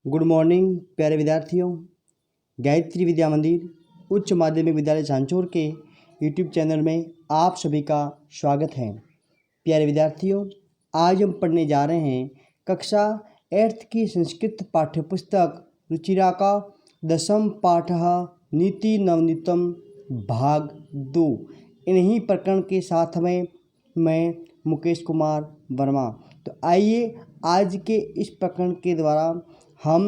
Good morning प्यारे विद्यार्थियों। गायत्री विद्या मंदिर उच्च माध्यमिक विद्यालय सांचौर के यूट्यूब चैनल में आप सभी का स्वागत है। प्यारे विद्यार्थियों, आज हम पढ़ने जा रहे हैं कक्षा 8th की संस्कृत पाठ्यपुस्तक रुचिरा का 10वां पाठ नीति नवनीतम भाग 2। इन्हीं प्रकरण के साथ में मैं मुकेश कुमार वर्मा। तो आइए आज के इस प्रकरण के द्वारा हम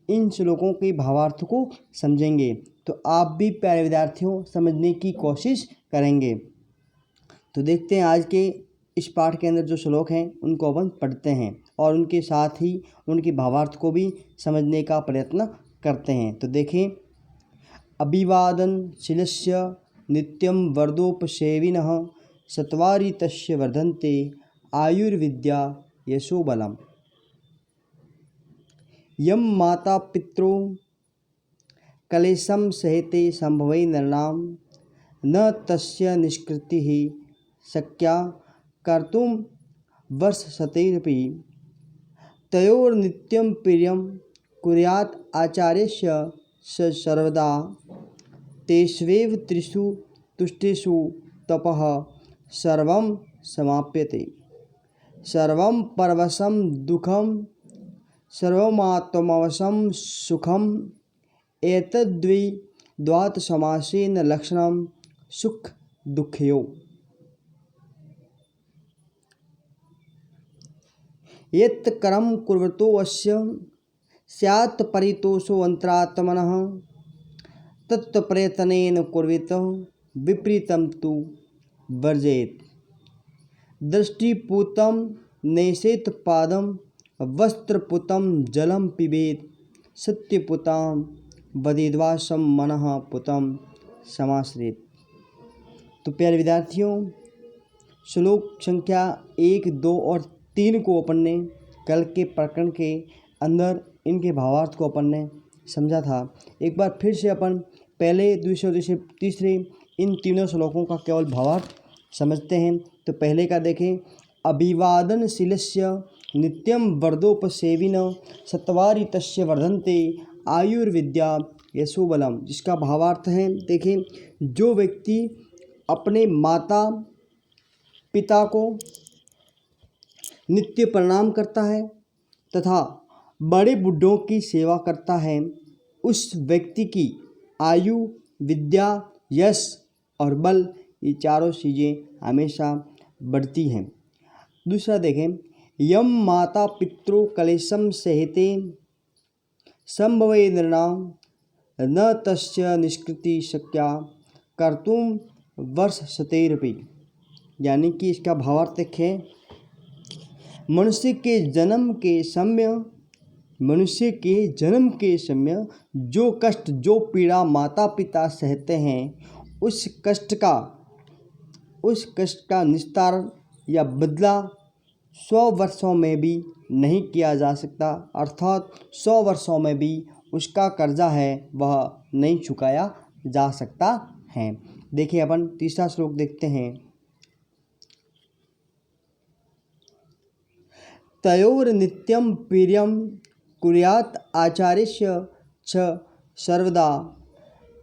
इन श्लोकों के भावार्थ को समझेंगे। तो आप भी प्यारे विद्यार्थियों समझने की कोशिश करेंगे। तो देखते हैं आज के इस पाठ के अंदर जो श्लोक हैं उनको अपन पढ़ते हैं और उनके साथ ही उनके भावार्थ को भी समझने का प्रयत्न करते हैं। तो देखें, अभिवादनशीलस्य नित्यं वर्धोपसेविनः सत्वारि तस्य वर्धन्ते आयुर्विद्या यशोबलम्। यम माता पितरो कलेशं सहते संभवै नृणां न तस्य निष्कृतिः शक्या कर्तुं वर्षशतैरपि तयोर्नित्यं प्रियं कुर्यात् आचार्यस्य स सर्वदा तेष्वेव त्रिषु तुष्टेषु तपः सर्वं समाप्यते। सर्वं परवशं दुःखं सर्वमात्मवशं सुखम् एतद्वै द्वात्समासेन लक्षणं सुख दुःखयोः। यत् कर्म कुर्वतो अस्य स्यात् परितोषो अन्तरात्मनः तत्प्रयत्नेन कुर्वेत विपरीतं तु वर्जयेत्। दृष्टिपूतं नेसेत् पादं वस्त्रपूतं जलं पिबेत् सत्यपूतां वदेद्वासं मनः पूतं समाश्रेत्। तो प्यारे विद्यार्थियों, श्लोक संख्या 1, 2 और 3 को अपन ने कल के प्रकरण के अंदर इनके भावार्थ को अपन ने समझा था। एक बार फिर से अपन पहले, दूसरे और तीसरे इन तीनों श्लोकों का केवल भावार्थ समझते हैं। तो पहले का देखें, अभिवादनशीलस्य नित्यं वर्धोपसेविनः सत्वारि तस्य वर्धन्ते आयुर्विद्या यशोबलम्। जिसका भावार्थ है, देखें, जो व्यक्ति अपने माता पिता को नित्य प्रणाम करता है तथा बड़े बूढ़ों की सेवा करता है, उस व्यक्ति की आयु, विद्या, यश और बल, ये चारों चीज़ें हमेशा बढ़ती हैं। दूसरा देखें, यम माता पितरो कलेशं सहते संभवै नृणां न तस्य निष्कृति शक्या कर्तुं वर्षशतैरपि। यानी कि इसका भावार्थ देखें, मनुष्य के जन्म के समय जो कष्ट, जो पीड़ा माता पिता सहते हैं, उस कष्ट का निस्तारण या बदला 100 वर्षों में भी नहीं किया जा सकता। अर्थात 100 वर्षों में भी उसका कर्जा है वह नहीं चुकाया जा सकता है। देखिए, अपन तीसरा श्लोक देखते हैं। तयोर नित्यं प्रियं कुर्यात् आचार्यस्य च सर्वदा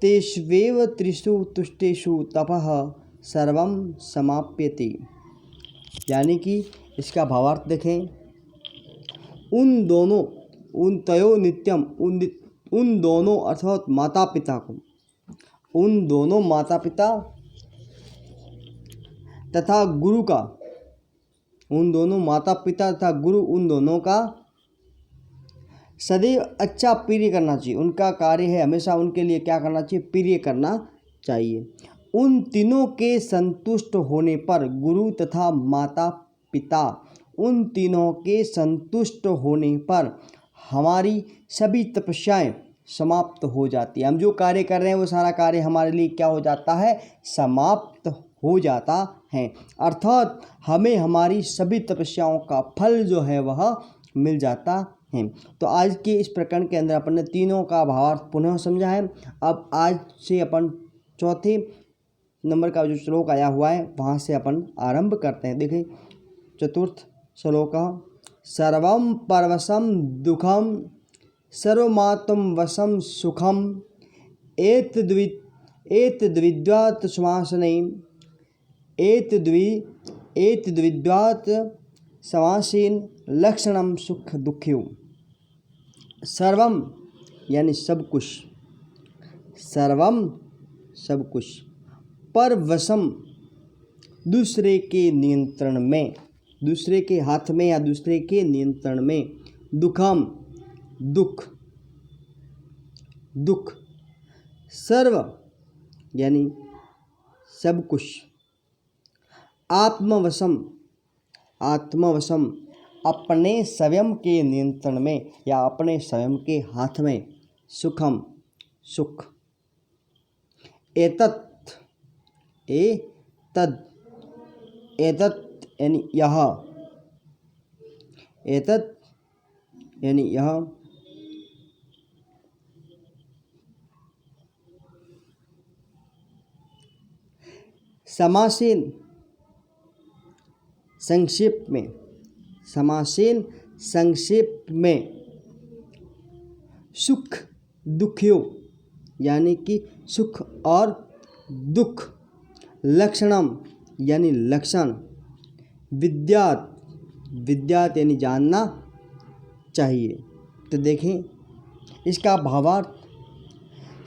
तेष्वेव त्रिषु तुष्टेषु तपः सर्वं समाप्यते। यानी कि इसका भावार्थ देखें, उन दोनों अर्थात माता पिता को, उन दोनों माता पिता तथा गुरु का, उन दोनों माता पिता तथा गुरु, उन दोनों का सदैव अच्छा प्रिय करना चाहिए। उनका कार्य है हमेशा उनके लिए क्या करना चाहिए? प्रिय करना चाहिए। उन तीनों के संतुष्ट होने पर, गुरु तथा माता पिता, उन तीनों के संतुष्ट होने पर हमारी सभी तपस्याएं समाप्त हो जाती है। हम जो कार्य कर रहे हैं वो सारा कार्य हमारे लिए क्या हो जाता है? समाप्त हो जाता है। अर्थात हमें हमारी सभी तपस्याओं का फल जो है वह मिल जाता है। तो आज के इस प्रकरण के अंदर अपन ने तीनों का भावार्थ पुनः समझा है। अब आज से अपन चौथे नंबर का जो श्लोक आया हुआ है वहाँ से अपन आरंभ करते हैं। देखें, चतुर्थ श्लोक, सर्वं परवशं दुःखं सर्वमात्म वशम सुखम एतद्विद्वात् समासने एतद्विद्वात् समासेन लक्षणम सुख दुःख्यो। सर्वम यानी सब कुछ, सर्वम सब कुछ, पर वशम दूसरे के नियंत्रण में, दूसरे के हाथ में या दूसरे के नियंत्रण में, दुखम दुख, दुख, सर्व यानी सब कुछ, आत्मवशम, आत्मवशम अपने स्वयं के नियंत्रण में या अपने स्वयं के हाथ में, सुखम सुख, एतत् एतत् यानी यह, एतत् यानी यह, समासेन संक्षेप में, समासेन संक्षेप में, सुख दुःख्यो यानी कि सुख और दुख, लक्षणम यानी लक्षण, विद्यात, विद्यात यानी जानना चाहिए। तो देखें इसका भावार्थ,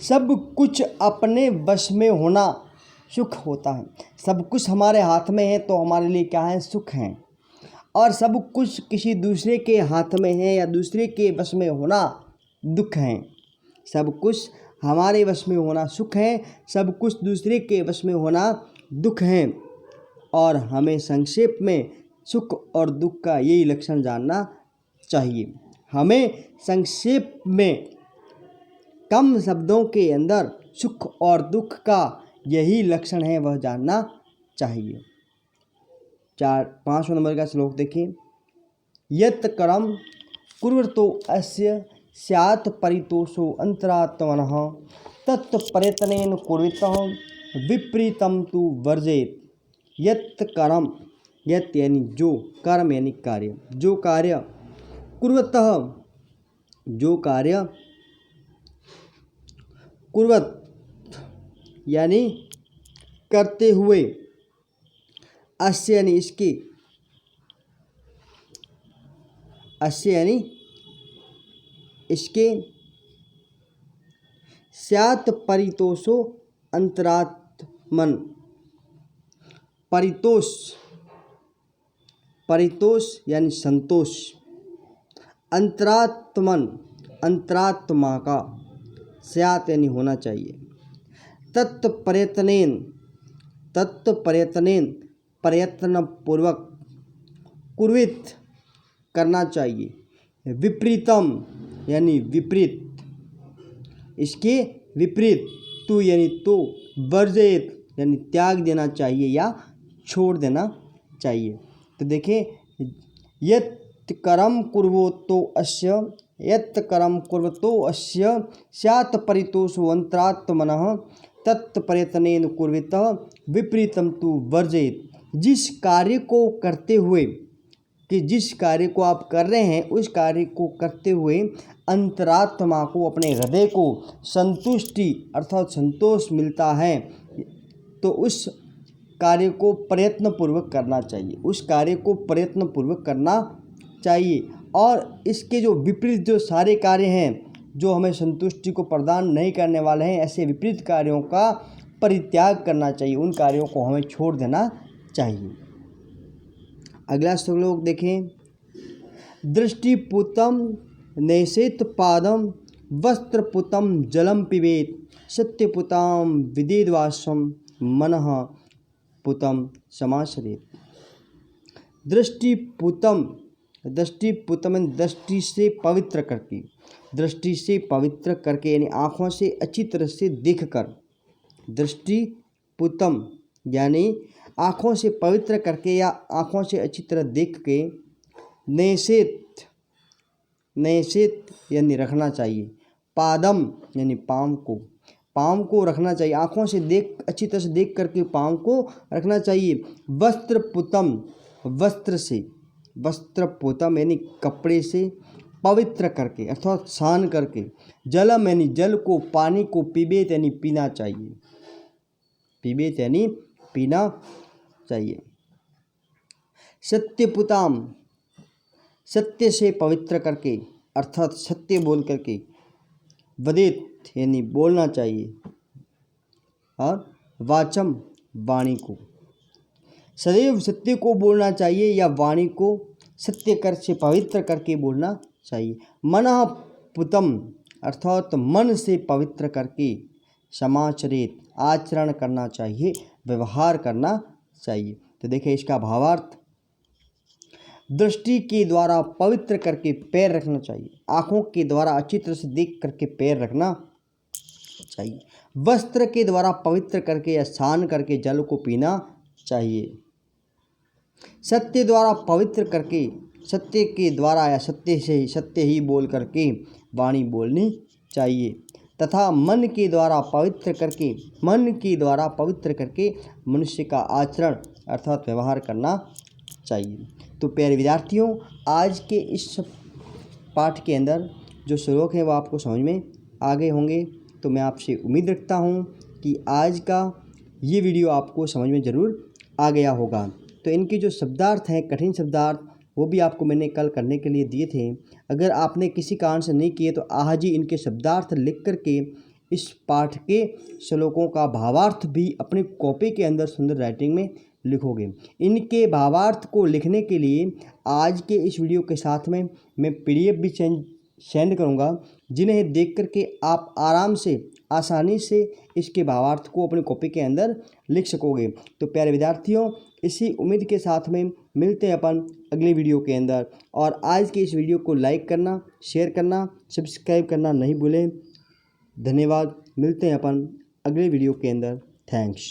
सब कुछ अपने वश में होना सुख होता है। सब कुछ हमारे हाथ में है तो हमारे लिए क्या है, सुख है। और सब कुछ किसी दूसरे के हाथ में है या दूसरे के वश में होना दुख है। सब कुछ हमारे वश में होना सुख है, सब कुछ दूसरे के वश में होना दुख है। और हमें संक्षेप में सुख और दुख का यही लक्षण जानना चाहिए। हमें संक्षेप में कम शब्दों के अंदर सुख और दुख का यही लक्षण है वह जानना चाहिए। 5वां नंबर का श्लोक देखिए, यत् कर्म कुर्वतो अस्य स्यात् परितोषो अंतरात्मनः तत्प्रयत्नेन कुर्वतः विपरीतम तु वर्जेत। यत् कर्म, यत् यानी जो, कर्म यानी कार्य, जो कार्य, कुर्वतः जो कार्य, कुर्वत यानी करते हुए, अस्य यानी इसके, अस्य यानी इसके, स्यात् परितोषो अंतरात्मन, परितोष, परितोष यानी संतोष, अंतरात्मन अंतरात्मा का, स्यात् यानी होना चाहिए, तत्प्रयत्नेन, तत्प्रयत्नेन प्रयत्न पूर्वक, कुर्वित करना चाहिए, विपरीतम यानी विपरीत, इसके विपरीत, तू यानी तो, वर्जित यानी त्याग देना चाहिए या छोड़ देना चाहिए। तो देखें, यत् कर्म कुर्वतो अस्य, यत् कर्म कुर्वतो अस्य स्यात् परितोषो अंतरात्मनः तत्प्रयत्नेन कुर्वतः विपरीतम तु वर्जेत। जिस कार्य को करते हुए, कि जिस कार्य को आप कर रहे हैं उस कार्य को करते हुए अंतरात्मा को, अपने हृदय को संतुष्टि अर्थात संतोष मिलता है, तो उस कार्य को प्रयत्नपूर्वक करना चाहिए, उस कार्य को प्रयत्नपूर्वक करना चाहिए। और इसके जो विपरीत जो सारे कार्य हैं जो हमें संतुष्टि को प्रदान नहीं करने वाले हैं, ऐसे विपरीत कार्यों का परित्याग करना चाहिए, उन कार्यों को हमें छोड़ देना चाहिए। अगला श्लोक देखें, दृष्टिपूतम नैषेत पादम वस्त्रपूतम जलम पिबेत सत्यपूताम विदेद्वासम मनः पूतम समासरेत। दृष्टिपूतम, दृष्टिपूतम दृष्टि से पवित्र करके, दृष्टि से पवित्र करके यानी आँखों से अच्छी तरह से देखकर, दृष्टिपूतम यानी आँखों से पवित्र करके या आँखों से अच्छी तरह देख के, नैषेत, नैषेत यानी रखना चाहिए, पादम यानी पाँव को, पाँव को रखना चाहिए, आँखों से देख, अच्छी तरह से देख करके पाँव को रखना चाहिए। वस्त्रपूतम, वस्त्र से, वस्त्रपूतम यानी कपड़े से, पवित्र करके अर्थात स्नान करके, जलम यानी जल को, पानी को, पीबेत यानी पीना चाहिए, पीबेत यानी पीना चाहिए। सत्यपुताम, सत्य से पवित्र करके अर्थात सत्य बोल करके, वदेत यानी बोलना चाहिए, और वाचम वाणी को, सदैव सत्य को बोलना चाहिए या वाणी को सत्य कर से पवित्र करके बोलना चाहिए। मनः पुतम अर्थात मन से पवित्र करके, समाचरित आचरण करना चाहिए, व्यवहार करना चाहिए। तो देखिए इसका भावार्थ, दृष्टि के द्वारा पवित्र करके पैर रखना चाहिए, आँखों के द्वारा अच्छी तरह से देख करके पैर रखना चाहिए, वस्त्र के द्वारा पवित्र करके या स्नान करके जल को पीना चाहिए, सत्य द्वारा पवित्र करके, सत्य के द्वारा या सत्य ही बोल करके वाणी बोलनी चाहिए, तथा मन के द्वारा पवित्र करके, मन के द्वारा पवित्र करके मनुष्य का आचरण अर्थात व्यवहार करना चाहिए। तो प्यारे विद्यार्थियों, आज के इस पाठ के अंदर जो श्लोक है वो आपको समझ में आ गए होंगे। तो मैं आपसे उम्मीद रखता हूँ कि आज का ये वीडियो आपको समझ में ज़रूर आ गया होगा। तो इनके जो शब्दार्थ हैं, कठिन शब्दार्थ, वो भी आपको मैंने कल करने के लिए दिए थे। अगर आपने किसी कारण से नहीं किए तो आज ही इनके शब्दार्थ लिख करके इस पाठ के श्लोकों का भावार्थ भी अपनी कॉपी के अंदर सुंदर राइटिंग में लिखोगे। इनके भावार्थ को लिखने के लिए आज के इस वीडियो के साथ में मैं PDF भी सेंड करूँगा, जिन्हें देख करके आप आराम से, आसानी से इसके भावार्थ को अपनी कॉपी के अंदर लिख सकोगे। तो प्यारे विद्यार्थियों, इसी उम्मीद के साथ में मिलते हैं अपन अगले वीडियो के अंदर, और आज के इस वीडियो को लाइक करना, शेयर करना, सब्सक्राइब करना नहीं भूलें। धन्यवाद। मिलते हैं अपन अगले वीडियो के अंदर। थैंक्स।